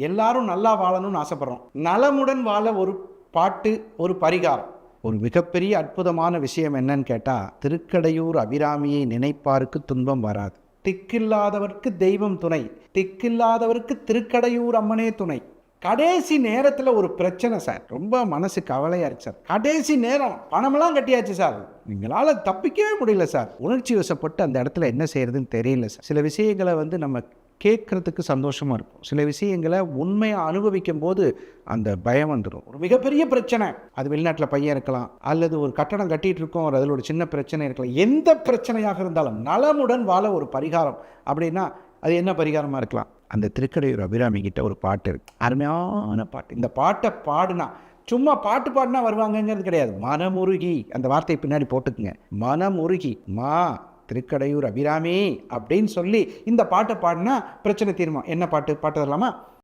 எல்லாரும் நல்லா வாழணும்னு ஆசைப்படுறோம். நலமுடன் வாழ ஒரு பாட்டு, ஒரு பரிகாரம். ஒரு மிகப்பெரிய அற்புதமான விஷயம் என்னன்னு கேட்டால், திருக்கடையூர் அபிராமியை நினைப்பாருக்கு துன்பம் வராது. திக்கில்லாதவர்க்கு தெய்வம் துணை, திக்கில்லாதவருக்கு திருக்கடையூர் அம்மனே துணை. கடைசி நேரத்தில் ஒரு பிரச்சனை சார், ரொம்ப மனசு கவலையாக இருக்கு சார். கடைசி நேரம் பணமெல்லாம் கட்டியாச்சு சார், நீங்களால் தப்பிக்கவே முடியல சார். உணர்ச்சி வசப்பட்டு அந்த இடத்துல என்ன செய்யறதுன்னு தெரியல சார். சில விஷயங்களை நம்ம கேட்குறதுக்கு சந்தோஷமாக இருக்கும், சில விஷயங்களை உண்மையாக அனுபவிக்கும் போது அந்த பயம் வந்துடும். ஒரு மிகப்பெரிய பிரச்சனை, அது வெளிநாட்டில் பையன் இருக்கலாம், அல்லது ஒரு கட்டடம் கட்டிகிட்டு இருக்கோம், அதில் ஒரு சின்ன பிரச்சனை இருக்கலாம். எந்த பிரச்சனையாக இருந்தாலும் நலமுடன் வாழ ஒரு பரிகாரம் அப்படின்னா அது என்ன பரிகாரமாக இருக்கலாம்? அந்த திருக்கடையூர் அபிராமி கிட்ட ஒரு பாட்டு இருக்குது, அருமையான பாட்டு. இந்த பாட்டை பாடுனா, சும்மா பாட்டு பாடினா வருவாங்கங்கிறது கிடையாது, மனமுருகி, அந்த வார்த்தையை பின்னாடி போட்டுக்குங்க, மனமுருகி மா திருக்கடையூர் அபிராமி அப்படின்னு சொல்லி இந்த பாட்டை பாடினா பிரச்சனை தீருமா. என்ன பாட்டு பாட்டு வரலாமா?